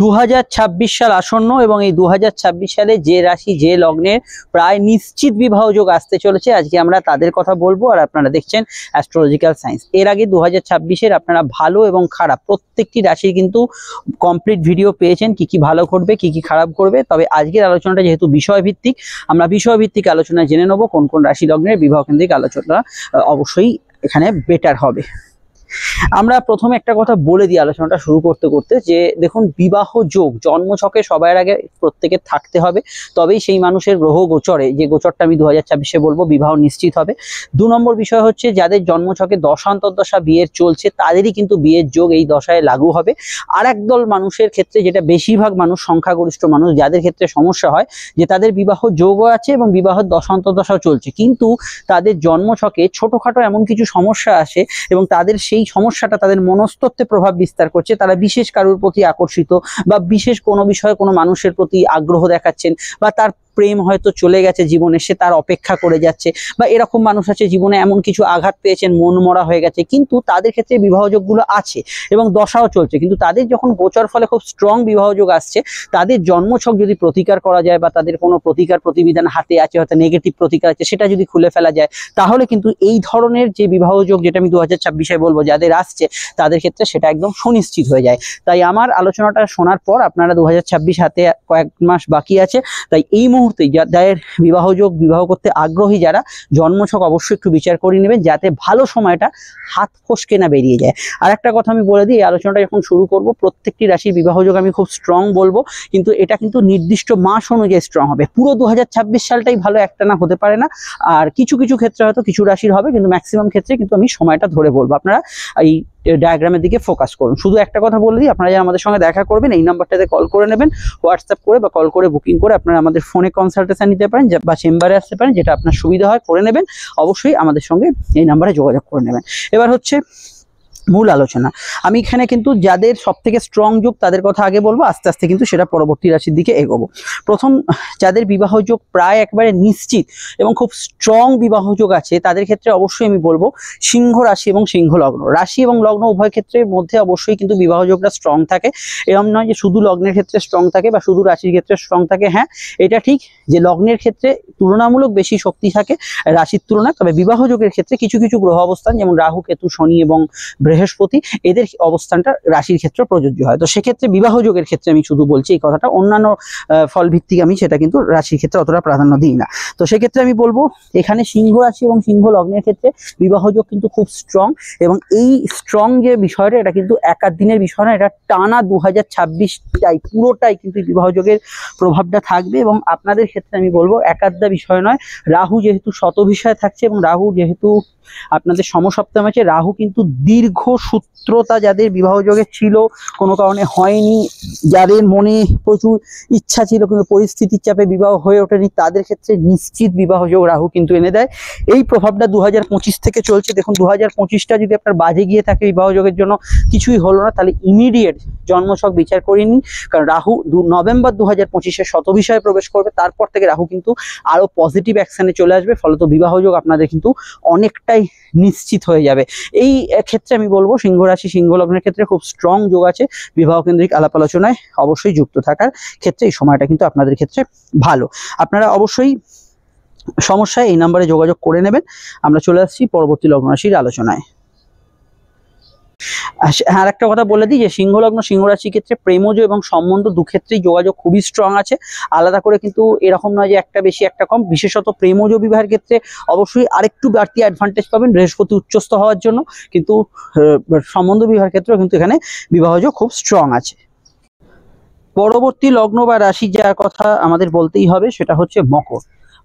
2026 সাল আসন্ন এবং এই 2026 সালে যে রাশি যে লগ্নের প্রায় নিশ্চিত বিবাহ যোগ আসতে চলেছে, আজকে আমরা তাদের কথা বলবো। আর আপনারা দেখছেন অ্যাস্ট্রোলজিক্যাল সায়েন্স। এর আগে 2026-এর আপনারা ভালো এবং খারাপ প্রত্যেকটি রাশির কিন্তু কমপ্লিট ভিডিও পেয়েছেন, কি কি ভালো করবে কি কি খারাপ করবে। তবে আজকের আলোচনাটা যেহেতু বিষয়ভিত্তিক, আমরা বিষয়ভিত্তিক আলোচনা জেনে নেবো কোন কোন রাশি লগ্নের বিবাহ কেন্দ্রিক আলোচনা অবশ্যই এখানে বেটার হবে। আমরা প্রথমে একটা কথা বলে দিই আলোচনাটা শুরু করতে করতে, যে দেখুন বিবাহ যোগ জন্মছকে সবার আগে প্রত্যেকের থাকতে হবে, তবেই সেই মানুষের গ্রহ গোচরে, যে গোচরটা আমি 2026-এ বলবো, বিবাহ নিশ্চিত হবে। 2 নম্বর বিষয় হচ্ছে যাদের জন্মছকে দশান্তর্দশা বিয়ের চলছে তাদেরই কিন্তু বিয়ের যোগ এই দশায় লাগু হবে। আর একদল মানুষের ক্ষেত্রে, যেটা বেশিরভাগ মানুষ, সংখ্যাগরিষ্ঠ মানুষ, যাদের ক্ষেত্রে সমস্যা হয় যে তাদের বিবাহ যোগও আছে এবং বিবাহের দশান্তর্দশাও চলছে, কিন্তু তাদের জন্মছকে ছোটখাটো এমন কিছু সমস্যা আসে এবং তাদের সেই সমস্যাটা তাদের মনস্তত্ত্বে প্রভাব বিস্তার করছে। তারা বিশেষ কারোর প্রতি আকর্ষিত বা বিশেষ কোনো বিষয়ে কোনো মানুষের প্রতি আগ্রহ দেখাচ্ছেন, বা তার প্রেম হয়তো চলে গেছে জীবনে, সে তার অপেক্ষা করে যাচ্ছে, বা এরকম মানুষ আছে জীবনে এমন কিছু আঘাত পেয়েছেন, মন মরা হয়ে গেছে, কিন্তু তাদের ক্ষেত্রে বিবাহযোগগুলো আছে এবং দশাও চলছে। কিন্তু তাদের যখন গোচর ফলে খুব স্ট্রং বিবাহযোগ আসছে, তাদের জন্মছক যদি প্রতিকার করা যায় বা তাদের কোনো প্রতিকার প্রতিবিধান হাতে আছে, হয়তো নেগেটিভ প্রতিকার আছে, সেটা যদি খুলে ফেলা যায়, তাহলে কিন্তু এই ধরনের যে বিবাহযোগ, যেটা আমি 2026-এ বলবো যাদের আসছে, তাদের ক্ষেত্রে সেটা একদম সুনিশ্চিত হয়ে যায়। তাই আমার আলোচনাটা শোনার পর আপনারা 2026 হাতে কয়েক মাস বাকি আছে, তাই এই মুহূর্তে যাদের বিবাহযোগ, বিবাহ করতে আগ্রহী যারা, জন্মছক অবশ্যই একটু বিচার করে নেবেন যাতে ভালো সময়টা হাত ফসকে না বেরিয়ে যায়। আর একটা কথা আমি বলে দিই, এই আলোচনাটা যখন শুরু করব, প্রত্যেকটি রাশির বিবাহযোগ আমি খুব স্ট্রং বলবো, কিন্তু এটা কিন্তু নির্দিষ্ট মাস অনুযায়ী স্ট্রং হবে। পুরো 2026 সালটাই ভালো একটানা হতে পারে না, আর কিছু কিছু ক্ষেত্রে হয়তো কিছু রাশির হবে, কিন্তু ম্যাক্সিমাম ক্ষেত্রে কিন্তু আমি সময়টা ধরে বলবো। আপনারা এই ডায়াগ্রামের দিকে ফোকাস করুন। শুধু একটা কথা বলে দিই, আপনারা যারা আমাদের সঙ্গে দেখা করবেন এই নাম্বারটাতে কল করে নেবেন, হোয়াটসঅ্যাপ করে বা কল করে বুকিং করে আপনারা আমাদের ফোনে কনসালটেশন নিতে পারেন বা চেম্বারে আসতে পারেন, যেটা আপনার সুবিধা হয় করে নেবেন। অবশ্যই আমাদের সঙ্গে এই নাম্বারে যোগাযোগ করে নেবেন। এবার হচ্ছে মূল আলোচনা। আমি এখানে কিন্তু যাদের সব থেকে স্ট্রং যোগ তাদের কথা আগে বলবো, আস্তে আস্তে কিন্তু সেটা পরবর্তী রাশির দিকে এগোবো। প্রথম, যাদের বিবাহ যোগ প্রায় একবারে নিশ্চিত এবং খুব স্ট্রং বিবাহ যোগ আছে, তাদের ক্ষেত্রে অবশ্যই আমি বলবো সিংহ রাশি এবং সিংহ লগ্ন। রাশি এবং লগ্ন উভয় ক্ষেত্রের মধ্যে অবশ্যই কিন্তু বিবাহ যোগটা স্ট্রং থাকে। এরকম নয় যে শুধু লগ্নের ক্ষেত্রে স্ট্রং থাকে বা শুধু রাশির ক্ষেত্রে স্ট্রং থাকে। হ্যাঁ, এটা ঠিক যে লগ্নের ক্ষেত্রে তুলনামূলক বেশি শক্তি থাকে রাশির তুলনায়, তবে বিবাহ যোগের ক্ষেত্রে কিছু কিছু গ্রহ অবস্থান, যেমন রাহু, কেতু, শনি এবং বৃহস্পতি, এদের অবস্থানটা রাশির ক্ষেত্রে প্রযোজ্য হয়। তো সেক্ষেত্রে বিবাহ যোগের ক্ষেত্রে আমি শুধু বলছি এই কথাটা, অন্যান্য ফল ভিত্তিক আমি সেটা কিন্তু রাশির ক্ষেত্রে অতটা প্রাধান্য দিই না। তো সেক্ষেত্রে আমি বলবো এখানে সিংহ রাশি এবং সিংহ লগ্নের ক্ষেত্রে বিবাহ যোগ কিন্তু খুব স্ট্রং, এবং এই স্ট্রং যে বিষয়টা, এটা কিন্তু এক আধ দিনের বিষয় না, এটা টানা 2026টাই পুরোটাই কিন্তু বিবাহ যোগের প্রভাবটা থাকবে। এবং আপনাদের ক্ষেত্রে আমি বলবো এক আধটা বিষয় নয়, রাহু যেহেতু শত বিষয় থাকছে এবং রাহু যেহেতু আপনাদের সমসপ্তম আছে, রাহু কিন্তু দীর্ঘ সূত্রতা যাদের বিবাহ যোগে ছিল, কোনো কারণে হয়নি, যাদের মনে প্রচুর ইচ্ছা ছিল কিন্তু পরিস্থিতির চাপে বিবাহ হয়ে ওঠেনি, তাদের ক্ষেত্রে নিশ্চিত বিবাহ যোগ রাহু কিন্তু এনে দেয়। এই প্রভাবটা 2025 থেকে চলছে। দেখুন 2025টা যদি আপনার বাজে গিয়ে থাকে বিবাহ যোগের জন্য, কিছুই হলো না, তাহলে ইমিডিয়েট জন্মছক বিচার করে নিন, কারণ রাহু নভেম্বর 2025-এ শত বিষয়ে প্রবেশ করবে। তারপর থেকে রাহু কিন্তু আরো পজিটিভ অ্যাকশনে চলে আসবে, ফলত বিবাহ যোগ আপনাদের কিন্তু অনেকটাই নিশ্চিত হয়ে যাবে। এই ক্ষেত্রে আমি বলবো সিংহ রাশি সিংহ লগ্নের ক্ষেত্রে খুব স্ট্রং যোগ আছে। বিবাহ কেন্দ্রিক আলাপ আলোচনায় অবশ্যই যুক্ত থাকার ক্ষেত্রে এই সময়টা কিন্তু আপনাদের ক্ষেত্রে ভালো। আপনারা অবশ্যই সমস্যায় এই নাম্বারে যোগাযোগ করে নেবেন। আমরা চলে আসছি পরবর্তী লগ্ন রাশির আলোচনায়। আর একটা কথা বলে দিই যে সিংহ লগ্ন সিংহ রাশির ক্ষেত্রে প্রেমজ এবং সম্বন্ধ দুক্ষেত্রেই যোগাযোগ খুবই স্ট্রং আছে। আলাদা করে কিন্তু এরকম নয় যে একটা বেশি একটা কম। বিশেষত প্রেমজ বিবাহের ক্ষেত্রে অবশ্যই আরেকটু বাড়তি অ্যাডভান্টেজ পাবেন বৃহস্পতি উচ্চস্থ হওয়ার জন্য, কিন্তু সম্বন্ধ বিবাহের ক্ষেত্রেও কিন্তু এখানে বিবাহযোগ খুব স্ট্রং আছে। পরবর্তী লগ্ন বা রাশি যার কথা আমাদের বলতেই হবে সেটা হচ্ছে মকর।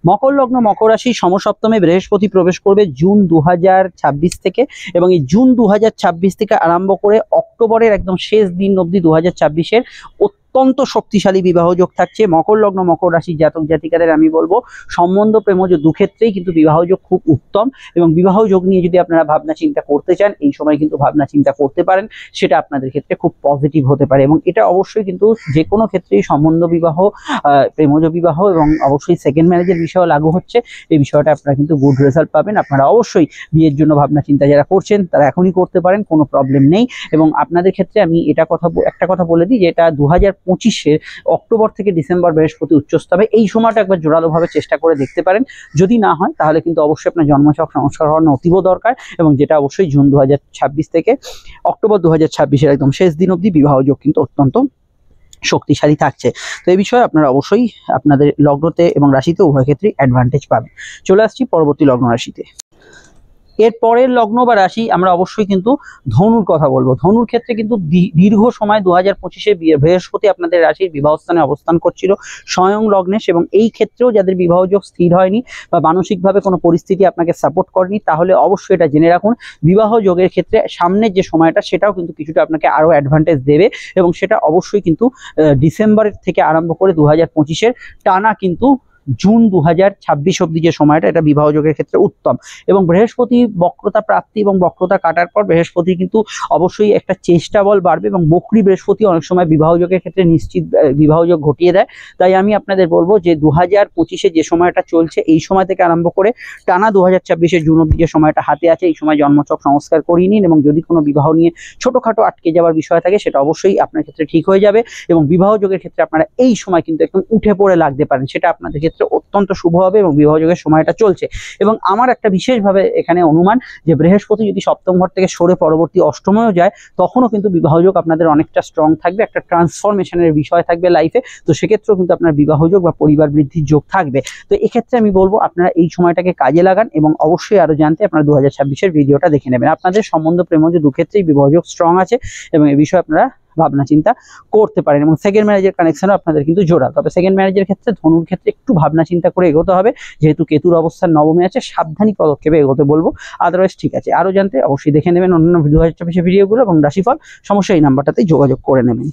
মকর লগ্ন মকর রাশি সমসপ্তমে বৃহস্পতি প্রবেশ করবে জুন 2026 থেকে, এবং এই জুন 2026 থেকে আরম্ভ করে অক্টোবরের একদম শেষ দিন অবধি 2026-এর অত্যন্ত শক্তিশালী বিবাহযোগ থাকছে। মকর লগ্ন মকর রাশির জাতক জাতিকাদের আমি বলবো সম্বন্ধ প্রেমজ দুক্ষেত্রেই কিন্তু বিবাহযোগ খুব উত্তম, এবং বিবাহযোগ নিয়ে যদি আপনারা ভাবনা চিন্তা করতে চান এই সময় কিন্তু ভাবনা চিন্তা করতে পারেন, সেটা আপনাদের ক্ষেত্রে খুব পজিটিভ হতে পারে। এবং এটা অবশ্যই কিন্তু যে কোনো ক্ষেত্রেই সম্বন্ধ বিবাহ, প্রেমজ বিবাহ এবং অবশ্যই সেকেন্ড ম্যারেজের বিষয় লাগু হচ্ছে, এই বিষয়টা আপনারা কিন্তু গুড রেজাল্ট পাবেন। আপনারা অবশ্যই বিয়ের জন্য ভাবনা চিন্তা যারা করছেন তারা এখনই করতে পারেন, কোনো প্রবলেম নেই। এবং আপনাদের ক্ষেত্রে আমি একটা কথা বলে দিই যে এটা 2025-এর অক্টোবর থেকে ডিসেম্বর বৃহস্পতি উচ্চস্থ হবে। এই সময়টা একবার জোরালোভাবে চেষ্টা করে দেখতে পারেন। যদি না হয় তাহলে কিন্তু অবশ্যই আপনার জন্মছক সংস্কার হওয়ানো অতীব দরকার, এবং যেটা অবশ্যই জুন 2026 থেকে অক্টোবর 2026-এর একদম শেষ দিন অবধি বিবাহ যোগ কিন্তু অত্যন্ত শক্তিশালী থাকছে। তো এই বিষয়ে আপনারা অবশ্যই আপনাদের লগ্নতে এবং রাশিতে উভয় ক্ষেত্রেই অ্যাডভান্টেজ পাবেন। চলে আসছি পরবর্তী লগ্ন রাশিতে। এর পরের লগ্ন বা রাশি আমরা অবশ্যই কিন্তু ধনুর কথা বলবো। ধনুর ক্ষেত্রে কিন্তু দীর্ঘ সময় 2025-এ বৃহস্পতি আপনাদের রাশির বিবাহস্থানে অবস্থান করছিল স্বয়ং লগ্নেশ, এবং এই ক্ষেত্রেও যাদের বিবাহযোগ স্থির হয়নি বা মানসিকভাবে কোনো পরিস্থিতি আপনাকে সাপোর্ট করেনি, তাহলে অবশ্যই এটা জেনে রাখুন বিবাহ যোগের ক্ষেত্রে সামনের যে সময়টা সেটাও কিন্তু কিছুটা আপনাকে আরও অ্যাডভান্টেজ দেবে, এবং সেটা অবশ্যই কিন্তু ডিসেম্বরের থেকে আরম্ভ করে 2025-এর টানা কিন্তু জুন 2026 অব্দি যে সময়টা, এটা বিবাহ যোগের ক্ষেত্রে উত্তম। এবং বৃহস্পতি বক্রতা প্রাপ্তি এবং বক্রতা কাটার পর বৃহস্পতি কিন্তু অবশ্যই একটা চেষ্টা বল বাড়বে, এবং বক্রী বৃহস্পতি অনেক সময় বিবাহ যোগের ক্ষেত্রে নিশ্চিত বিবাহ যোগ ঘটিয়ে দেয়। তাই আমি আপনাদের বলবো যে 2025-এ যে সময়টা চলছে এই সময় থেকে আরম্ভ করে টানা 2026-এর জুন অব্দি যে সময়টা হাতে আছে, এই সময় জন্মছক সংস্কার করিয়ে নিন, এবং যদি কোনো বিবাহ নিয়ে ছোটখাটো আটকে যাওয়ার বিষয় থাকে সেটা অবশ্যই আপনার ক্ষেত্রে ঠিক হয়ে যাবে, এবং বিবাহ যোগের ক্ষেত্রে আপনারা এই সময় কিন্তু একদম উঠে পড়ে লাগতে পারেন, সেটা আপনাদের ক্ষেত্রে অত্যন্ত শুভ হবে এবং বিবাহ যোগের সময়টা চলছে। এবং আমার একটা বিশেষভাবে এখানে অনুমান যে বৃহস্পতি যদি সপ্তম ঘর থেকে সরে পরবর্তী অষ্টমেও যায়, তখনও কিন্তু বিবাহ যোগ আপনাদের অনেকটা স্ট্রং থাকবে, একটা ট্রান্সফরমেশনের বিষয় থাকবে লাইফে। তো সেক্ষেত্রেও কিন্তু আপনার বিবাহ যোগ বা পরিবার বৃদ্ধির যোগ থাকবে। তো এক্ষেত্রে আমি বলবো আপনারা এই সময়টাকে কাজে লাগান, এবং অবশ্যই আরো জানতে আপনারা 2026-এর ভিডিওটা দেখে নেবেন। আপনাদের সম্বন্ধ প্রেমজ দুক্ষেত্রেই বিবাহ যোগ স্ট্রং আছে, এবং এই বিষয়ে আপনারা ভাবনা চিন্তা করতে পারেন, এবং সেকেন্ড ম্যারেজের কানেকশনও আপনাদের কিন্তু জোড়া। তবে সেকেন্ড ম্যারেজের ক্ষেত্রে ধনুর ক্ষেত্রে একটু ভাবনা চিন্তা করে এগোতে হবে, যেহেতু কেতুর অবস্থান নবমে আছে, সাবধানী পদক্ষেপে এগোতে বলবো, আদারওয়াইজ ঠিক আছে। আরো জানতে অবশ্যই দেখে নেবেন অন্যান্য 2026 ভিডিওগুলো, এবং রাশিফল সমস্যা এই নাম্বারটাতেই যোগাযোগ করে নেবেন।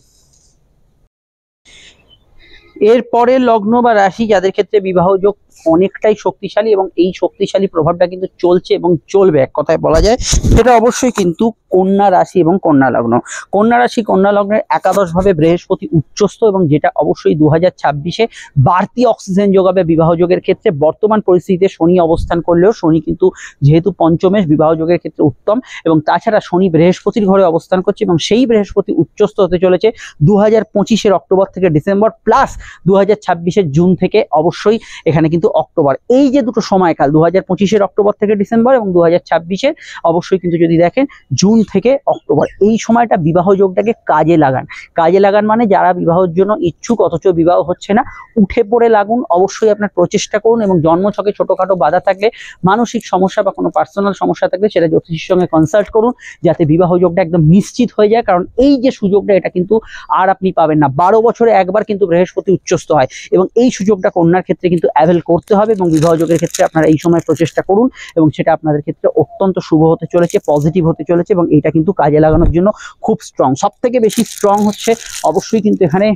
এর পরের লগ্ন বা রাশি যাদের ক্ষেত্রে বিবাহ যোগ অনেকটাই শক্তিশালী, এবং এই শক্তিশালী প্রভাবটা কিন্তু চলছে এবং চলবে, এক কথায় বলা যায়, সেটা অবশ্যই কিন্তু কন্যা রাশি এবং কন্যা লগ্ন। কন্যা রাশি কন্যা লগ্নের একাদশভাবে বৃহস্পতি উচ্চস্থ, এবং যেটা অবশ্যই 2026-এ বাড়তি অক্সিজেন যোগাবে বিবাহ যোগের ক্ষেত্রে। বর্তমান পরিস্থিতিতে শনি অবস্থান করলেও শনি কিন্তু যেহেতু পঞ্চমেশ, বিবাহ যোগের ক্ষেত্রে উত্তম, এবং তাছাড়া শনি বৃহস্পতির ঘরে অবস্থান করছে, এবং সেই বৃহস্পতি উচ্চস্থ হতে চলেছে 2025-এর অক্টোবর থেকে ডিসেম্বর, প্লাস 2026-এর জুন থেকে অবশ্যই এখানে কিন্তু অক্টোবর। এই যে দুটো সময়কাল 2025-এর অক্টোবর থেকে ডিসেম্বর এবং 2026-এর অবশ্যই কিন্তু যদি দেখেন জুন থেকে অক্টোবর, এই সময়টা বিবাহ যোগটাকে কাজে লাগান। কাজে লাগান মানে যারা বিবাহের জন্য ইচ্ছুক অথচ বিবাহ হচ্ছে না, উঠে পড়ে লাগুন, অবশ্যই আপনার প্রচেষ্টা করুন, এবং জন্মছকে ছোটখাটো বাধা থাকলে, মানসিক সমস্যা বা কোনো পার্সোনাল সমস্যা থাকলে সেটা জ্যোতিষীর সঙ্গে কনসাল্ট করুন, যাতে বিবাহ যোগটা একদম নিশ্চিত হয়ে যায়। কারণ এই যে সুযোগটা, এটা কিন্তু আর আপনি পাবেন না। 12 বছরে একবার কিন্তু বৃহস্পতি উচ্চস্থ হয়, এবং এই সুযোগটা কন্যার ক্ষেত্রে কিন্তু অ্যাভেল করতে হবে, এবং বিবাহ যোগের ক্ষেত্রে আপনারা এই সময় প্রচেষ্টা করুন, এবং সেটা আপনাদের ক্ষেত্রে অত্যন্ত শুভ হতে চলেছে, পজিটিভ হতে চলেছে, এবং এটা কিন্তু কাজে লাগানোর জন্য খুব স্ট্রং। সব থেকে বেশি স্ট্রং হচ্ছে অবশ্যই কিন্তু এখানে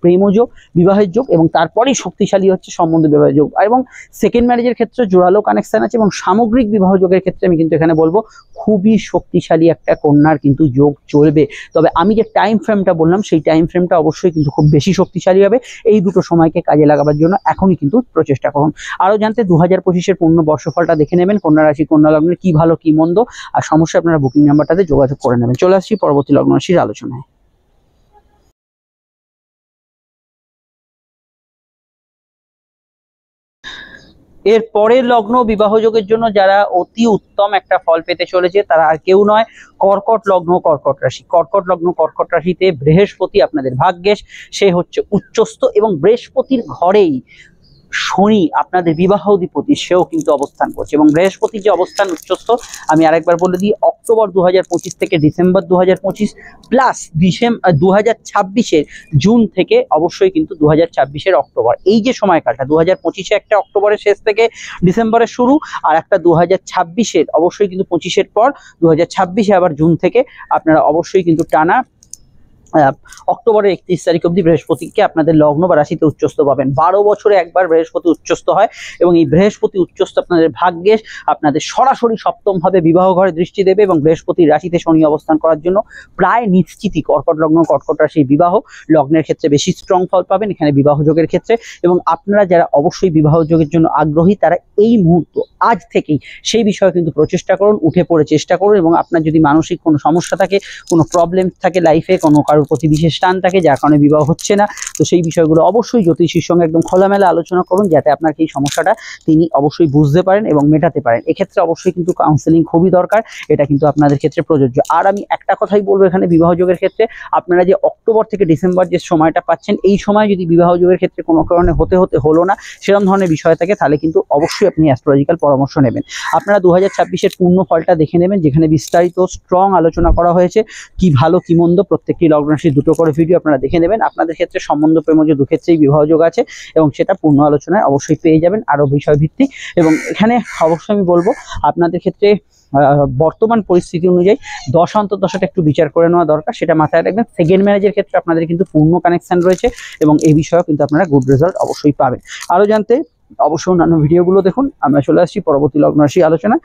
প্রেমযোগ, বিবাহের যোগ, এবং তারপরেই শক্তিশালী হচ্ছে সম্বন্ধ বিবাহের যোগ, এবং সেকেন্ড ম্যারেজের ক্ষেত্রে জোরালো কানেকশন আছে, এবং সামগ্রিক বিবাহ যোগের ক্ষেত্রে আমি কিন্তু এখানে বলবো খুবই শক্তিশালী একটা কন্যার কিন্তু যোগ চলবে। তবে আমি যে টাইম ফ্রেমটা বললাম, সেই টাইম ফ্রেমটা অবশ্যই কিন্তু খুব বেশি শক্তিশালী হবে। এই দুটো সময়কে কাজে লাগাবার জন্য এখনই কিন্তু প্রচেষ্টা করুন। আরও জানতে 2025-এর পূর্ণ বর্ষফলটা দেখে নেবেন, কন্যা রাশি কন্যা লগ্নের কি ভালো কি মন্দ, আর সমস্যা আপনারা বুকিং নাম্বারটাতে যোগাযোগ করে নেবেন। চলে আসছি পরবর্তী লগ্ন রাশির আলোচনায়। এর পরের লগ্ন বিবাহ যোগের জন্য যারা অতি উত্তম একটা ফল পেতে চলেছে, তারা আর কেউ নয়, কর্কট লগ্ন কর্কট রাশি। কর্কট লগ্ন কর্কট রাশিতে বৃহস্পতি আপনাদের ভাগ্যেশ, সে হচ্ছে উচ্চস্থ, এবং বৃহস্পতির ঘরেই শনি আপনাদের বিবাহ অধিপতি, সেও কিন্তু অবস্থান করছে। এবং বৃহস্পতির যে অবস্থান উচ্চস্থ, আমি আরেকবার বলে দিই, অক্টোবর 2025 থেকে ডিসেম্বর 2025, প্লাস 2026-এর জুন থেকে অবশ্যই কিন্তু 2026-এর অক্টোবর। এই যে সময়কালটা 2025-এ একটা অক্টোবরের শেষ থেকে ডিসেম্বরের শুরু, আর একটা 2026-এর অবশ্যই কিন্তু 25-এর পর 2026-এ আবার জুন থেকে আপনারা অবশ্যই কিন্তু টানা অক্টোবরের 31 তারিখ অবধি বৃহস্পতিকে আপনাদের লগ্ন বা রাশিতে উচ্চস্থ পাবেন। 12 বছরে একবার বৃহস্পতি উচ্চস্থ হয়, এবং এই বৃহস্পতি উচ্চস্থ আপনাদের ভাগ্যে আপনাদের সরাসরি সপ্তম ভাবে বিবাহ ঘরে দৃষ্টি দেবে, এবং বৃহস্পতির রাশিতে শনি অবস্থান করার জন্য প্রায় নিশ্চিতই কর্কট লগ্ন কর্কট রাশির বিবাহ লগ্নের ক্ষেত্রে বেশি স্ট্রং ফল পাবেন এখানে বিবাহ যোগের ক্ষেত্রে। এবং আপনারা যারা অবশ্যই বিবাহ যোগের জন্য আগ্রহী, তারা এই মুহূর্ত আজ থেকেই সেই বিষয়ে কিন্তু প্রচেষ্টা করুন, উঠে পড়ে চেষ্টা করুন, এবং আপনার যদি মানসিক কোনো সমস্যা থাকে, কোনো প্রবলেম থাকে লাইফে, কোনো কারোর কারোর প্রতি বিশেষ টান থাকে যার কারণে বিবাহ হচ্ছে না, তো সেই বিষয়গুলো অবশ্যই জ্যোতিষীর সঙ্গে একদম খোলামেলা আলোচনা করুন, যাতে আপনার এই সমস্যাটা তিনি অবশ্যই বুঝতে পারেন এবং মেটাতে পারেন। এক্ষেত্রে অবশ্যই কিন্তু কাউন্সেলিং খুবই দরকার, এটা কিন্তু আপনাদের ক্ষেত্রে প্রযোজ্য। আর আমি একটা কথাই বলবো এখানে বিবাহ যোগের ক্ষেত্রে, আপনারা যে অক্টোবর থেকে ডিসেম্বর যে সময়টা পাচ্ছেন, এই সময় যদি বিবাহ যোগের ক্ষেত্রে কোনো কারণে হলো না সেরকম ধরনের বিষয় থাকে, তাহলে কিন্তু অবশ্যই আপনি অ্যাস্ট্রোলজিক্যাল পরামর্শ নেবেন। আপনারা 2026-এর পূর্ণ ফলটা দেখে নেবেন, যেখানে বিস্তারিত স্ট্রং আলোচনা করা হয়েছে, কি ভালো কি মন্দ প্রত্যেকটি লগ্ন রাশির দুটো করে ভিডিও আপনারা দেখে নেবেন। আপনাদের ক্ষেত্রে সম্বন্ধ প্রেমজ দুক্ষেত্রেই বিবাহ যোগ আছে এবং সেটা পূর্ণ আলোচনায় অবশ্যই পেয়ে যাবেন, আরো বিষয় ভিত্তিক। এবং এখানে অবশ্যই আমি বলবো আপনাদের ক্ষেত্রে বর্তমান পরিস্থিতি অনুযায়ী দশা অন্তর্দশাটা একটু বিচার করে নেওয়া দরকার, সেটা মাথায় রাখবেন। সেকেন্ড ম্যারেজের ক্ষেত্রে আপনাদের কিন্তু পূর্ণ কানেকশন রয়েছে এবং এই বিষয়েও কিন্তু আপনারা গুড রেজাল্ট অবশ্যই পাবেন। আরো জানতে অবশ্যই অন্যান্য ভিডিওগুলো দেখুন। আমরা চলে আসছি পরবর্তী লগ্ন রাশি আলোচনা।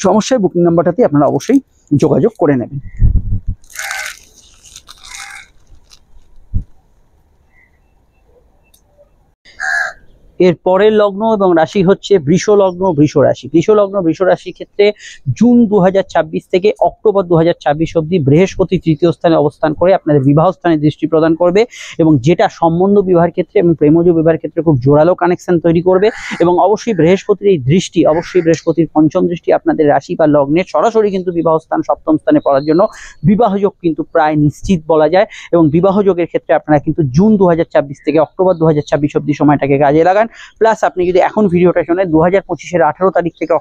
সমস্যায় বুকিং নাম্বারটাতে আপনারা অবশ্যই যোগাযোগ করে নেবেন। এর পরের লগ্ন এবং রাশি হচ্ছে বৃষ লগ্ন বৃষ রাশি। বৃষ লগ্ন বৃষ রাশির ক্ষেত্রে জুন 2026 থেকে অক্টোবর 2026 অবধি বৃহস্পতি তৃতীয় স্থানে অবস্থান করে আপনাদের বিবাহ স্থানে দৃষ্টি প্রদান করবে এবং যেটা সম্বন্ধ বিবাহের ক্ষেত্রে এবং প্রেমজ বিবাহের ক্ষেত্রে খুব জোরালো কানেকশন তৈরি করবে। এবং অবশ্যই বৃহস্পতির এই দৃষ্টি, অবশ্যই বৃহস্পতির পঞ্চম দৃষ্টি আপনাদের রাশি বা লগ্নের সরাসরি কিন্তু বিবাহ স্থান সপ্তম স্থানে পড়ার জন্য বিবাহযোগ কিন্তু প্রায় নিশ্চিত বলা যায়। এবং বিবাহযোগের ক্ষেত্রে আপনারা কিন্তু জুন 2026 থেকে অক্টোবর 2026 অবধি সময়টাকে কাজে লাগান। প্লাস আপনি যদি এখন ভিডিওটা শোনেন 2025-এর 18 তারিখ থেকে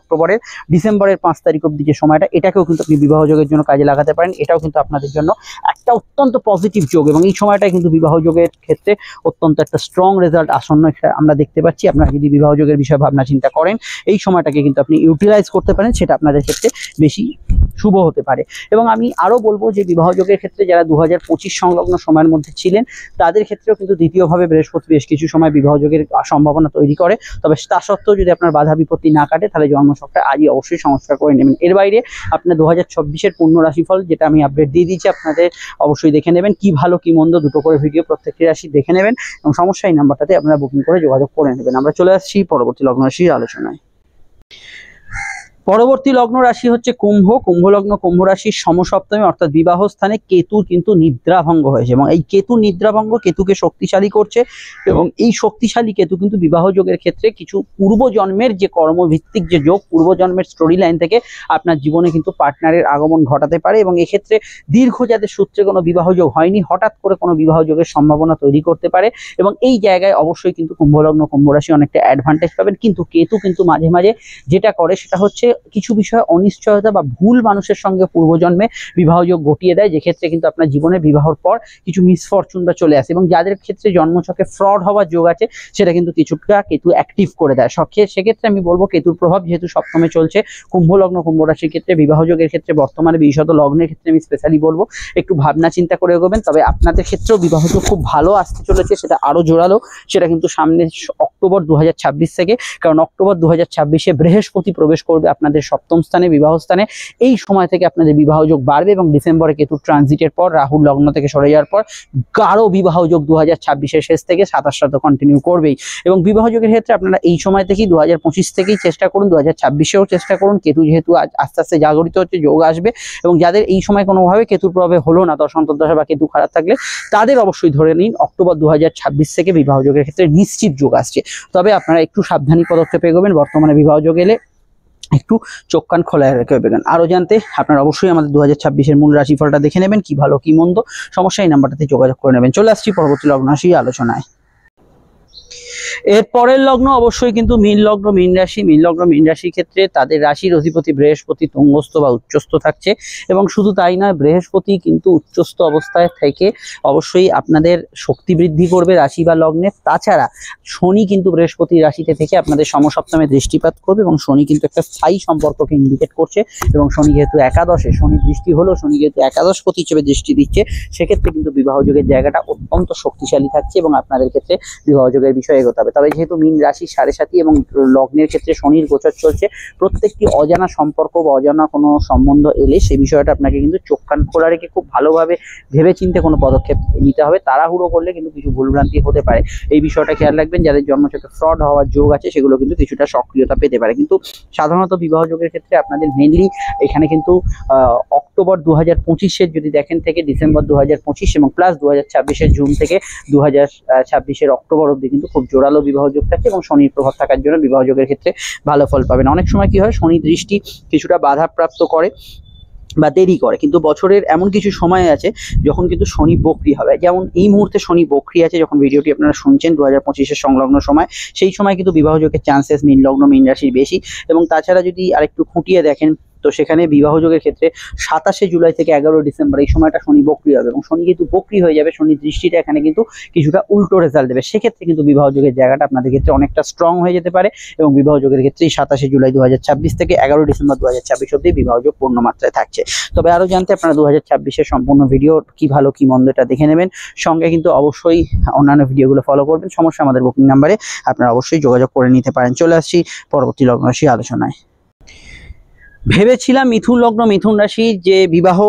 ডিসেম্বরের 5 তারিখ অবধি যে সময়টা, এটাকেও কিন্তু আপনি বিবাহ যোগের জন্য কাজে লাগাতে পারেন। এটাও কিন্তু আপনাদের জন্য একটা অত্যন্ত পজিটিভ যোগ এবং এই সময়টা কিন্তু বিবাহ যোগের ক্ষেত্রে অত্যন্ত একটা স্ট্রং রেজাল্ট আসন্ন আমরা দেখতে পাচ্ছি। আপনারা যদি বিবাহ যোগের বিষয়ে ভাবনা চিন্তা করেন, এই সময়টাকে কিন্তু আপনি ইউটিলাইজ করতে পারেন, সেটা আপনাদের ক্ষেত্রে বেশি শুভ হতে পারে। এবং আমি আরো বলবো যে বিবাহ যোগের ক্ষেত্রে যারা 2025 সংলগ্ন সময়ের মধ্যে ছিলেন, তাদের ক্ষেত্রেও কিন্তু দ্বিতীয়ভাবে বৃহস্পতি বেশ কিছু সময় বিবাহ যোগের সম্ভাবনা তৈরি করে। তবে তা সত্ত্বেও যদি আপনার বাধা বিপত্তি না কাটে, তাহলে জন্মছকটা আজই অবশ্যই সংস্কার করে নেবেন। এর বাইরে আপনার 2026-এর পূর্ণ রাশিফল যেটা আমি আপডেট দিয়ে দিচ্ছি, আপনাদের অবশ্যই দেখে নেবেন। কি ভালো কি মন্দ দুটো করে ভিডিও প্রত্যেকটি রাশি দেখে নেবেন এবং সমস্যা এই নাম্বারটাতে আপনারা বুকিং করে যোগাযোগ করে নেবেন। আমরা চলে আসছি পরবর্তী লগ্ন রাশির আলোচনায়। পরবর্তী লগ্ন রাশি হচ্ছে কুম্ভ। কুম্ভ লগ্ন কুম্ভ রাশির সমসপ্তমী অর্থাৎ বিবাহ স্থানে কেতুর কিন্তু নিদ্রাভঙ্গ হয়েছে এবং এই কেতু নিদ্রাভঙ্গ কেতুকে শক্তিশালী করছে এবং এই শক্তিশালী কেতু কিন্তু বিবাহ যোগের ক্ষেত্রে কিছু পূর্বজন্মের যে কর্মভিত্তিক যে যোগ, পূর্বজন্মের স্টোরি লাইন থেকে আপনার জীবনে কিন্তু পার্টনারের আগমন ঘটাতে পারে এবং এক্ষেত্রে দীর্ঘ যাদের সূত্রে কোনো বিবাহ যোগ হয়নি, হঠাৎ করে কোনো বিবাহ যোগের সম্ভাবনা তৈরি করতে পারে এবং এই জায়গায় অবশ্যই কিন্তু কুম্ভ লগ্ন কুম্ভ রাশি অনেকটা অ্যাডভান্টেজ পাবেন। কিন্তু কেতু কিন্তু মাঝে মাঝে যেটা করে সেটা হচ্ছে কিছু বিষয়ে অনিশ্চয়তা বা ভুল মানুষের সঙ্গে পূর্বজন্মে বিবাহযোগ ঘটিয়ে দেয়, যে ক্ষেত্রে কিন্তু আপনার জীবনে বিবাহর পর কিছু মিসফরচুন বা চলে আসে এবং যাদের ক্ষেত্রে জন্মছকে ফ্রড হওয়ার যোগ আছে, সেটা কিন্তু কিছুটা কেতু অ্যাক্টিভ করে দেয়। সেক্ষেত্রে আমি বলবো কেতুর প্রভাব যেহেতু সপ্তমে চলছে, কুম্ভ লগ্ন কুম্ভ রাশির ক্ষেত্রে বিবাহযোগের ক্ষেত্রে বর্তমানে বিশেষত লগ্নের ক্ষেত্রে আমি স্পেশালি বলবো একটু ভাবনা চিন্তা করে এগোবেন। তবে আপনাদের ক্ষেত্রেও বিবাহযোগ খুব ভালো আসতে চলেছে, সেটা আরো জোরালো, সেটা কিন্তু সামনে অক্টোবর 2026 থেকে, কারণ অক্টোবর 2026-এ বৃহস্পতি প্রবেশ করবে আপনাদের সপ্তম স্থানে বিবাহ স্থানে। এই সময় থেকে আপনাদের বিবাহ যোগ বাড়বে এবং ডিসেম্বরে কেতু ট্রানজিটের পর রাহুল লগ্ন থেকে সরে যাওয়ার পর গাঢ় বিবাহ যোগ 2026-এর শেষ থেকে 27 তো কন্টিনিউ করবেই। এবং বিবাহ যোগের ক্ষেত্রে আপনারা এই সময় থেকেই 2025 থেকেই চেষ্টা করুন, 2026-এও চেষ্টা করুন। কেতু যেহেতু আস্তে আস্তে জাগরিত হচ্ছে, যোগ আসবে এবং যাদের এই সময় কোনোভাবে কেতুর প্রভাবে হলো না, দশ অন্তর্দশা বা কেতু খারাপ থাকলে তাদের অবশ্যই ধরে নিন অক্টোবর 2026 থেকে বিবাহ যোগের ক্ষেত্রে নিশ্চিত যোগ আসছে। তবে আপনারা একটু সাবধানী পদক্ষেপে এগোবেন, বর্তমানে বিবাহ যোগ এলে একটু চোখ কান খোলা রেখে বেরোন। আরো জানতে আপনারা অবশ্যই আমাদের 2026-এর মূল রাশিফলটা দেখে নেবেন, কি ভালো কি মন্দ সমস্যা এই নাম্বারটাতে যোগাযোগ করে নেবেন। চলে আসছি পরবর্তী লগ্ন রাশি আলোচনায়। এর পরের লগ্ন অবশ্যই কিন্তু মীন লগ্ন মীন রাশি। মীন লগ্ন মীন রাশির ক্ষেত্রে তাদের রাশির অধিপতি বৃহস্পতি তুঙ্গস্থ বা উচ্চস্থ থাকছে এবং শুধু তাই নয়, বৃহস্পতি কিন্তু উচ্চস্থ অবস্থায় থেকে অবশ্যই আপনাদের শক্তি বৃদ্ধি করবে রাশি বা লগ্নে। তাছাড়া শনি কিন্তু বৃহস্পতির রাশিতে থেকে আপনাদের সমসপ্তমে দৃষ্টিপাত করবে এবং শনি কিন্তু একটা স্থায়ী সম্পর্ককে ইন্ডিকেট করছে এবং শনি যেহেতু একাদশে, শনি দৃষ্টি হলো, শনি যেহেতু একাদশপতি হিসেবে দৃষ্টি দিচ্ছে, সেক্ষেত্রে কিন্তু বিবাহযোগের জায়গাটা অত্যন্ত শক্তিশালী থাকছে এবং আপনাদের ক্ষেত্রে বিবাহযোগের বিষয়ে এগোতে হবে। হবে। তবে যেহেতু মীন রাশি 7.5 এবং লগ্নের ক্ষেত্রে শনির গোচর চলছে, প্রত্যেকটি অজানা সম্পর্ক বা অজানা কোনো সম্বন্ধ এলে সেই বিষয়টা আপনাকে কিন্তু চোখ কান খোলা রেখে খুব ভালোভাবে ভেবেচিন্তে কোনো পদক্ষেপ নিতে হবে। তাড়াহুড়ো করলে কিন্তু কিছু ভুলভ্রান্তি হতে পারে, এই বিষয়টা খেয়াল রাখবেন। যাদের জন্মছকে ফ্রড হওয়ার যোগ আছে সেগুলো কিন্তু কিছুটা সক্রিয়তা পেতে পারে। কিন্তু সাধারণত বিবাহ যোগের ক্ষেত্রে আপনাদের মেনলি এখানে কিন্তু অক্টোবর 2025-এর যদি দেখেন থেকে ডিসেম্বর 2025 এবং প্লাস 2026-এর জুন থেকে 2026-এর অক্টোবর অব্দি কিন্তু খুব জোরালো বিবাহ যোগ থাকে এবং শনির প্রভাব থাকার জন্য বিবাহ যোগের ক্ষেত্রে ভালো ফল পাবেন। অনেক সময় কি হয়, শনি দৃষ্টি কিছুটা বাধাপ্রাপ্ত করে বা দেরি করে, কিন্তু বছরের এমন কিছু সময় আছে যখন কিন্তু শনি বক্রি হবে। যেমন এই মুহূর্তে শনি বক্রি আছে, যখন ভিডিওটি আপনারা শুনছেন 2025-এর সংলগ্ন সময়, সেই সময় কিন্তু বিবাহ যোগের চান্সেস মীন লগ্ন মীন রাশির বেশি। এবং তাছাড়া যদি আরেকটু খুঁটিয়ে দেখেন তো সেখানে বিবাহ যোগের ক্ষেত্রে 27শে জুলাই থেকে 11 ডিসেম্বর এই সময়টা শনি বক্রি হবে এবং শনি কিন্তু বক্রি হয়ে যাবে, শনি দৃষ্টিটা এখানে কিন্তু কিছুটা উল্টো রেজাল্ট দেবে। সেক্ষেত্রে কিন্তু বিবাহ যোগের জায়গাটা আপনাদের ক্ষেত্রে অনেকটা স্ট্রং হয়ে যেতে পারে এবং বিবাহ যোগের ক্ষেত্রে 27শে জুলাই 2026 থেকে 11 ডিসেম্বর 2026 অব্দি বিবাহ যোগ পূর্ণ মাত্রায় থাকছে। তবে আরো জানতে আপনারা 2026-এর সম্পূর্ণ ভিডিও কি ভালো কি মন্দ এটা দেখে নেবেন। সঙ্গে কিন্তু অবশ্যই অন্যান্য ভিডিওগুলো ফলো করবেন। সমস্যা আমাদের বুকিং নাম্বারে আপনারা অবশ্যই যোগাযোগ করে নিতে পারেন। চলে আসছি পরবর্তী লগ্ন রাশি আলোচনায়। ভেবেছিলাম মিথুন লগ্ন মিথুন রাশি যে বিবাহ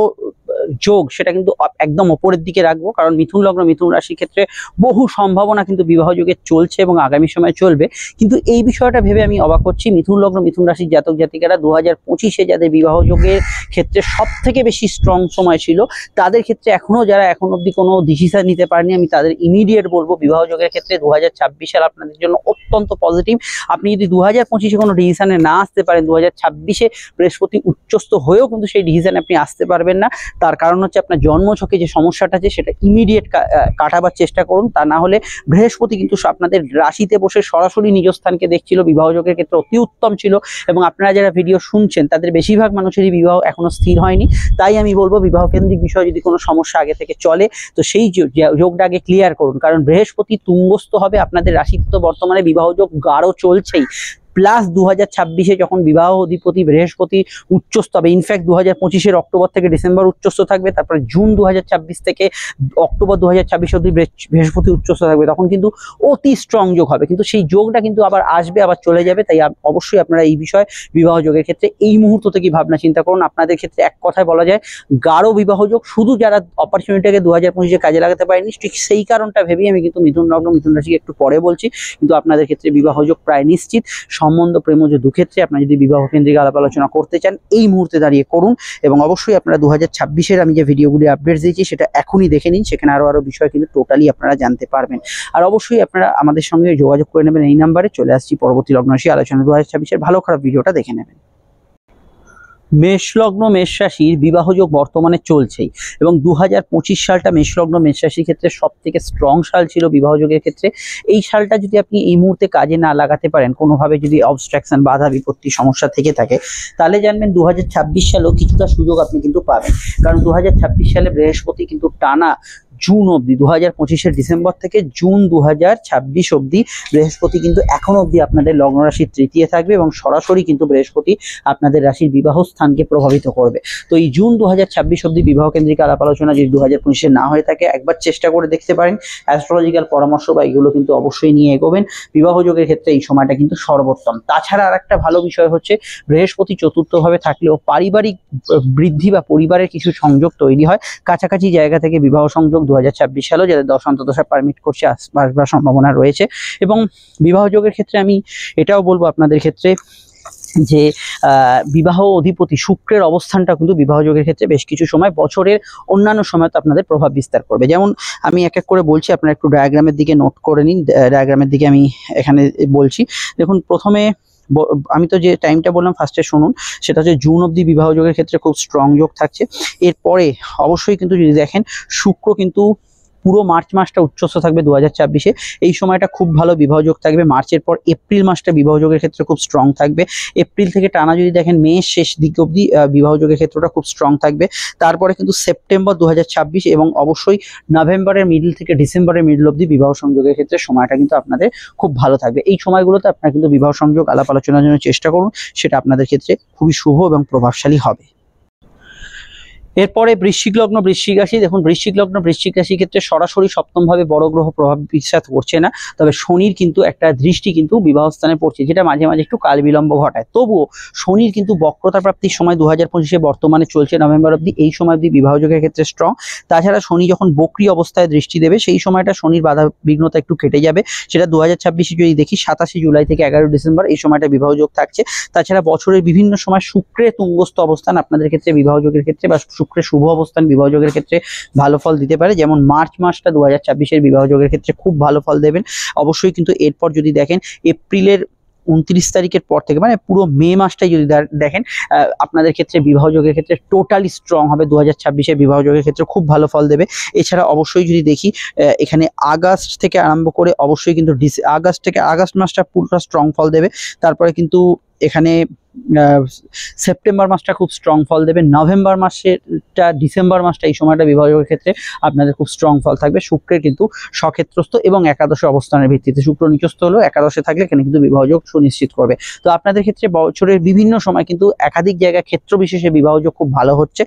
যোগ সেটা কিন্তু একদম ওপরের দিকে রাখবো, কারণ মিথুন লগ্ন মিথুন রাশির ক্ষেত্রে বহু সম্ভাবনা কিন্তু বিবাহ যোগের চলছে এবং আগামী সময় চলবে। কিন্তু এই বিষয়টা ভেবে আমি অবাক হচ্ছি, মিথুন লগ্ন মিথুন রাশির জাতক জাতিকারা 2025-এ যাদের বিবাহ যোগের ক্ষেত্রে সব থেকে বেশি স্ট্রং সময় ছিল, তাদের ক্ষেত্রে যারা এখন অব্দি কোনো ডিসিশন নিতে পারেনি, আমি তাদের ইমিডিয়েট বলবো বিবাহ যোগের ক্ষেত্রে 2026 সাল আপনাদের জন্য অত্যন্ত পজিটিভ। আপনি যদি 2025-এ কোনো ডিসিশনে না আসতে পারেন, 2026-এ বৃহস্পতি উচ্চস্থ হয়েও কিন্তু সেই ডিসিশনে আপনি আসতে পারবেন না। তার কারণ হচ্ছে আপনার জন্মছকে যে সমস্যাটা আছে সেটা ইমিডিয়েট কাটাবার চেষ্টা করুন। তা না হলে বৃহস্পতি কিন্তু আপনাদের রাশিতে বসে সরাসরি নিজ স্থানকে দেখছিল, বিবাহ যোগের ক্ষেত্রে অতি উত্তম ছিল এবং আপনারা যারা ভিডিও শুনছেন তাদের বেশিরভাগ মানুষেরই বিবাহ এখনো স্থির হয়নি। তাই আমি বলবো বিবাহ কেন্দ্রিক বিষয়ে যদি কোনো সমস্যা আগে থেকে চলে তো সেই যোগটা আগে ক্লিয়ার করুন, কারণ বৃহস্পতি তুঙ্গস্থ হবে আপনাদের রাশিতে। তো বর্তমানে বিবাহ যোগ গাঢ় চলছেই, প্লাস 2026-এ যখন বিবাহ অধিপতি বৃহস্পতি উচ্চস্থ হবে, ইনফ্যাক্ট 2025-এর অক্টোবর থেকে ডিসেম্বর উচ্চস্থ থাকবে, তারপরে জুন 2026 থেকে অক্টোবর 2026 অবধি বৃহস্পতি উচ্চস্থ থাকবে, তখন কিন্তু অতি স্ট্রং যোগ হবে। কিন্তু সেই যোগটা কিন্তু আবার আসবে, আবার চলে যাবে। তাই অবশ্যই আপনারা এই বিষয়ে বিবাহ যোগের ক্ষেত্রে এই মুহূর্ত থেকে ভাবনা চিন্তা করুন। আপনাদের ক্ষেত্রে এক কথায় বলা যায় গাঢ় বিবাহ যোগ, শুধু যারা অপরচুনিটিকে 2025-এ কাজে লাগাতে পারেনি ঠিক সেই কারণটা ভেবেই আমি কিন্তু মিথুন লগ্ন মিথুন রাশিকে একটু পরে বলছি। কিন্তু আপনাদের ক্ষেত্রে বিবাহ যোগ প্রায় নিশ্চিত। সম্বন্ধ প্রেমজ দুক্ষেত্রে আপনারা যদি বিবাহ কেন্দ্রিক আলাপ আলোচনা করতে চান এই মুহূর্তে দাঁড়িয়ে করুন এবং অবশ্যই আপনারা 2026-এর আমি যে ভিডিওগুলি আপডেট দিয়েছি সেটা এখনই দেখে নিন, সেখানে আরো বিষয় কিন্তু টোটালি আপনারা জানতে পারবেন। আর অবশ্যই আপনারা আমাদের সঙ্গে যোগাযোগ করে নেবেন এই নাম্বারে। চলে আসছি পরবর্তী লগ্ন রাশি আলোচনা, 2026-এর ভালো খারাপ ভিডিওটা দেখে নেবেন। মেষ লগ্ন মেষ রাশির বিবাহ যোগ বর্তমানে চলছেই এবং 2025 সালটা মেষ লগ্ন মেষ রাশির ক্ষেত্রে সব থেকে স্ট্রং সাল ছিল বিবাহ যোগের ক্ষেত্রে। এই সালটা যদি আপনি এই মুহূর্তে কাজে না লাগাতে পারেন, কোনোভাবে যদি অবস্ট্রাকশন বাধা বিপত্তি সমস্যা থেকে থাকে, তাহলে জানবেন 2026 সালেও কিছুটা সুযোগ আপনি কিন্তু পাবেন। কারণ 2026 সালে বৃহস্পতি কিন্তু টানা জুন অবধি, 2025-এর ডিসেম্বর থেকে জুন 2026 অবধি বৃহস্পতি কিন্তু এখন অবধি আপনাদের লগ্ন রাশির তৃতীয় থাকবে এবং সরাসরি কিন্তু বৃহস্পতি আপনাদের রাশির বিবাহ স্থানকে প্রভাবিত করবে। তো এই জুন 2026 অবধি বিবাহ কেন্দ্রিক আলাপ আলোচনা যদি 2025-এ না হয়ে থাকে, একবার চেষ্টা করে দেখতে পারেন। অ্যাস্ট্রোলজিক্যাল পরামর্শ বা এগুলো কিন্তু অবশ্যই নিয়ে এগোবেন। বিবাহ যোগের ক্ষেত্রে এই সময়টা কিন্তু সর্বোত্তম। তাছাড়া আর একটা ভালো বিষয় হচ্ছে বৃহস্পতি চতুর্থভাবে থাকলেও পারিবারিক বৃদ্ধি বা পরিবারের কিছু সংযোগ তৈরি হয়। কাছাকাছি জায়গা থেকে বিবাহ সংযোগ 2026 সালেও যাদের দশ অন্তর্দশা পারমিট করছে আসবার সম্ভাবনা রয়েছে। এবং বিবাহ যোগের ক্ষেত্রে আমি এটাও বলবো আপনাদের ক্ষেত্রে যে বিবাহ অধিপতি শুক্রের অবস্থানটা কিন্তু বিবাহ যোগের ক্ষেত্রে বেশ কিছু সময় বছরের অন্যান্য সময় তো আপনাদের প্রভাব বিস্তার করবে। যেমন আমি এক এক করে বলছি, আপনারা একটু ডায়াগ্রামের দিকে নোট করে নিন। ডায়াগ্রামের দিকে আমি এখানে বলছি। দেখুন, প্রথমে আমি তো যে টাইমটা বললাম ফার্স্টে শুনুন, সেটা হচ্ছে জুন অবধি বিবাহ যোগের ক্ষেত্রে খুব স্ট্রং যোগ থাকছে। এরপরে অবশ্যই কিন্তু যদি দেখেন শুক্র কিন্তু পুরো মার্চ মাসটা উচ্চস্থ থাকবে 2026-এ। এই সময়টা খুব ভালো বিবাহ যোগ থাকবে। মার্চের পর এপ্রিল মাসটা বিবাহ যোগের ক্ষেত্রে খুব স্ট্রং থাকবে। এপ্রিল থেকে টানা যদি দেখেন মে শেষ দিক অবধি বিবাহ যোগের ক্ষেত্রটা খুব স্ট্রং থাকবে। তারপরে কিন্তু সেপ্টেম্বর 2026 এবং অবশ্যই নভেম্বরের মিডল থেকে ডিসেম্বরের মিডল অবধি বিবাহ সংযোগের ক্ষেত্রে সময়টা কিন্তু আপনাদের খুব ভালো থাকবে। এই সময়গুলোতে আপনারা কিন্তু বিবাহ সংযোগ আলাপ আলোচনার জন্য চেষ্টা করুন, সেটা আপনাদের ক্ষেত্রে খুবই শুভ এবং প্রভাবশালী হবে। এরপরে বৃশ্চিক লগ্ন বৃশ্চিক রাশি। দেখুন বৃশ্চিক লগ্ন বৃশ্চিক রাশির ক্ষেত্রে সরাসরি সপ্তম ভাবে বড় গ্রহ প্রভাব বিস্তার করছে না, তবে শনির কিন্তু একটা দৃষ্টি কিন্তু বিবাহ স্থানে পড়ছে, যেটা মাঝে মাঝে একটু কাল বিলম্ব ঘটায়। তবুও শনির কিন্তু বক্রতা প্রাপ্তির সময় 2025-এ বর্তমানে চলছে নভেম্বর অবধি, এই সময় অবধি বিবাহযোগের ক্ষেত্রে স্ট্রং। তাছাড়া শনি যখন বক্রী অবস্থায় দৃষ্টি দেবে সেই সময়টা শনির বাধা বিঘ্নতা একটু কেটে যাবে, সেটা 2026-এ যদি দেখি 27 জুলাই থেকে 11 ডিসেম্বর এই সময়টা বিবাহযোগ থাকছে। তাছাড়া বছরের বিভিন্ন সময় শুক্রের তুঙ্গস্থ অবস্থান আপনাদের ক্ষেত্রে বিবাহযোগের ক্ষেত্রে বা শুক্রের শুভ অবস্থান বিবাহযোগের ক্ষেত্রে ভালো ফল দিতে পারে। যেমন মার্চ মাসটা 2026-এর বিবাহযোগের ক্ষেত্রে খুব ভালো ফল দেবেন অবশ্যই। কিন্তু এরপর যদি দেখেন এপ্রিলের 29 তারিখের পর থেকে মানে পুরো মে মাসটাই যদি দেখেন আপনাদের ক্ষেত্রে বিবাহযোগের ক্ষেত্রে টোটালি স্ট্রং হবে। 2026-এর বিবাহযোগের ক্ষেত্রে খুব ভালো ফল দেবে। এছাড়া অবশ্যই যদি দেখি এখানে আগস্ট থেকে আরম্ভ করে অবশ্যই কিন্তু আগস্ট মাসটা পুরোটা স্ট্রং ফল দেবে। তারপরে কিন্তু এখানে সেপ্টেম্বর মাসটা খুব স্ট্রং ফল দেবে। নভেম্বর মাসেরটা ডিসেম্বর মাসটা এই সময়টা বিবাহযোগের ক্ষেত্রে আপনাদের খুব স্ট্রং ফল থাকবে। শুক্রের কিন্তু স্বক্ষেত্রস্থ এবং একাদশে অবস্থানের ভিত্তিতে, শুক্র নিচস্থ হলেও একাদশে থাকলে এখানে কিন্তু বিবাহযোগ সুনিশ্চিত করবে। তো আপনাদের ক্ষেত্রে বছরের বিভিন্ন সময় কিন্তু একাধিক জায়গায় ক্ষেত্র বিশেষে বিবাহযোগ খুব ভালো হচ্ছে।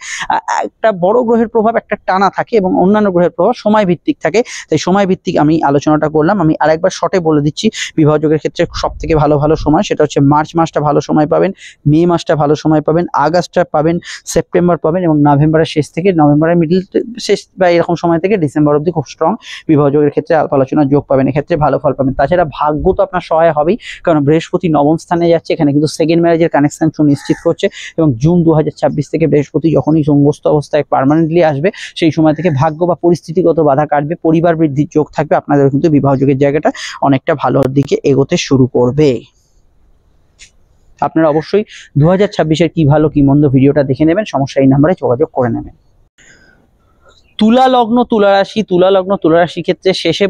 একটা বড় গ্রহের প্রভাব একটা টানা থাকে এবং অন্যান্য গ্রহের প্রভাব সময় ভিত্তিক থাকে, তাই সময় ভিত্তিক আমি আলোচনাটা করলাম। আমি আরেকবার শর্টে বলে দিচ্ছি বিবাহযোগের ক্ষেত্রে সব থেকে ভালো সময় সেটা হচ্ছে মার্চ মাসটা ভালো সময় পাবেন, মে মাসটা ভালো সময় পাবেন, আগস্টটা পাবেন, সেপ্টেম্বর পাবেন এবং নভেম্বরের শেষ থেকে নভেম্বরের মিডল শেষ বা এরকম সময় থেকে ডিসেম্বর অবধি খুব স্ট্রং বিবাহযোগের ক্ষেত্রে আলাপ আলোচনার যোগ পাবেন, এক্ষেত্রে ভালো ফল পাবেন। তাছাড়া ভাগ্য তো আপনার সহায় হবেই, কারণ বৃহস্পতি নবম স্থানে যাচ্ছে, এখানে কিন্তু সেকেন্ড ম্যারেজের কানেকশন সুনিশ্চিত করছে এবং জুন 2026 থেকে বৃহস্পতি যখনই সঙ্গস্থ অবস্থায় পার্মানেন্টলি আসবে সেই সময় থেকে ভাগ্য বা পরিস্থিতিগত বাধা কাটবে, পরিবার বৃদ্ধির যোগ থাকবে, আপনাদের কিন্তু বিবাহযোগের জায়গাটা অনেকটা ভালোর দিকে এগোতে শুরু করবে। আপনারা অবশ্যই 2026-এর কি ভালো কি মন্দ ভিডিওটা দেখে নেবেন, সমস্যা এই নাম্বারে যোগাযোগ করে নেবেন। তুলা লগ্ন তুলা রাশি। তুলা লগ্ন তুলা রাশির ক্ষেত্রে শেষে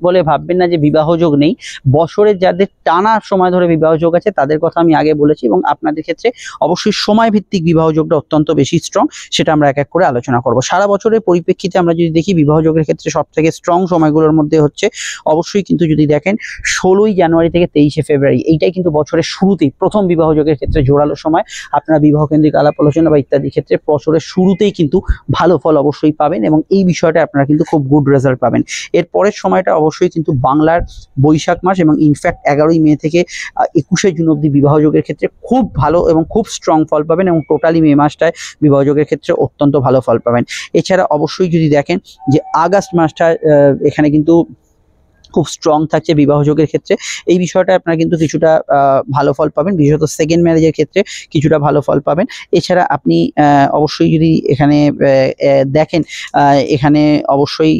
বলে ভাববেন না যে বিবাহযোগ নেই। বছরের যাদের টানা সময় ধরে বিবাহযোগ আছে তাদের কথা আমি আগে বলেছি এবং আপনাদের ক্ষেত্রে অবশ্যই সময় ভিত্তিক বিবাহযোগটা অত্যন্ত বেশি স্ট্রং, সেটা আমরা এক এক করে আলোচনা করব। সারা বছরের পরিপ্রেক্ষিতে আমরা যদি দেখি বিবাহযোগের ক্ষেত্রে সব থেকে স্ট্রং সময়গুলোর মধ্যে হচ্ছে অবশ্যই কিন্তু যদি দেখেন 16ই জানুয়ারি থেকে 23শে ফেব্রুয়ারি, এইটাই কিন্তু বছরের শুরুতেই প্রথম বিবাহযোগের ক্ষেত্রে জোরালো সময়। আপনারা বিবাহ কেন্দ্রিক আলাপ আলোচনা বা ইত্যাদি ক্ষেত্রে বছরের শুরুতেই কিন্তু ভালো ফল অবশ্যই পাবেন এবং এই বিষয়টা আপনারা কিন্তু খুব গুড রেজাল্ট পাবেন। এর পরের সময়টা অবশ্যই কিন্তু বাংলার বৈশাখ মাস এবং ইনফ্যাক্ট 11ই মে থেকে 21শে জুন অবধি বিবাহযোগের ক্ষেত্রে খুব ভালো এবং খুব স্ট্রং ফল পাবেন এবং টোটালি মে মাসটায় বিবাহযোগের ক্ষেত্রে অত্যন্ত ভালো ফল পাবেন। এছাড়া অবশ্যই যদি দেখেন যে আগস্ট মাসটা এখানে কিন্তু খুব স্ট্রং থাকছে বিবাহযোগের ক্ষেত্রে, এই বিষয়টা আপনারা কিন্তু কিছুটা ভালো ফল পাবেন, বিশেষত সেকেন্ড ম্যারেজের ক্ষেত্রে কিছুটা ভালো ফল পাবেন। এছাড়া আপনি অবশ্যই যদি এখানে দেখেন এখানে অবশ্যই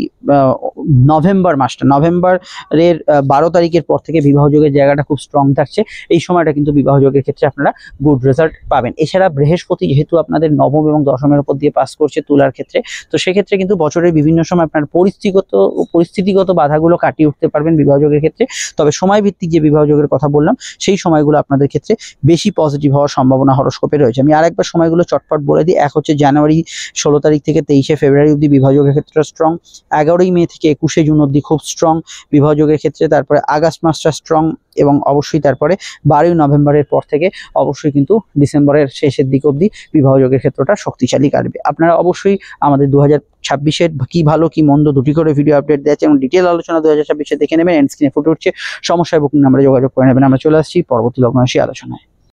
নভেম্বর মাসটা নভেম্বরের 12 তারিখের পর থেকে বিবাহযোগের জায়গাটা খুব স্ট্রং থাকছে, এই সময়টা কিন্তু বিবাহযোগের ক্ষেত্রে আপনারা গুড রেজাল্ট পাবেন। এছাড়া বৃহস্পতি যেহেতু আপনাদের নবম এবং দশমের উপর দিয়ে পাস করছে তুলার ক্ষেত্রে, তো সেক্ষেত্রে কিন্তু বছরের বিভিন্ন সময় আপনার পরিস্থিতিগত বাধাগুলো কাটিয়ে উঠতে পারবেন বিবাহযোগের ক্ষেত্রে। তবে সময় ভিত্তিক যে বিবাহযোগের কথা বললাম সেই সময়গুলো আপনাদের ক্ষেত্রে বেশি পজিটিভ হওয়ার সম্ভাবনা হরোস্কোপে রয়েছে। আমি আরেকবার সময়গুলো চটপট বলে দিই। এক হচ্ছে জানুয়ারি 16 তারিখ থেকে 23শে ফেব্রুয়ারি অবধি বিবাহযোগের ক্ষেত্রে স্ট্রং, 11ই মে থেকে 21শে জুন অবধি খুব স্ট্রং বিবাহযোগের ক্ষেত্রে, তারপরে আগস্ট মাসটা স্ট্রং এবং অবশ্যই তারপরে 12ই নভেম্বরের পর থেকে অবশ্যই কিন্তু ডিসেম্বরের শেষের দিক অবধি বিবাহযোগের ক্ষেত্রটা শক্তিশালী কাটবে। আপনারা অবশ্যই আমাদের 2026-এর কি ভালো কি মন্দ দুটি করে ভিডিও আপডেট দেওয়া আছে এবং ডিটেল আলোচনা 2026-এ দেখে নেবেন। এন্ড স্ক্রিনে ফুটে উঠছে সমস্যায় বুকিং নাম্বারে যোগাযোগ করে নেবেন। আমরা চলে আসছি পরবর্তী লগ্ন রাশি আলোচনায়।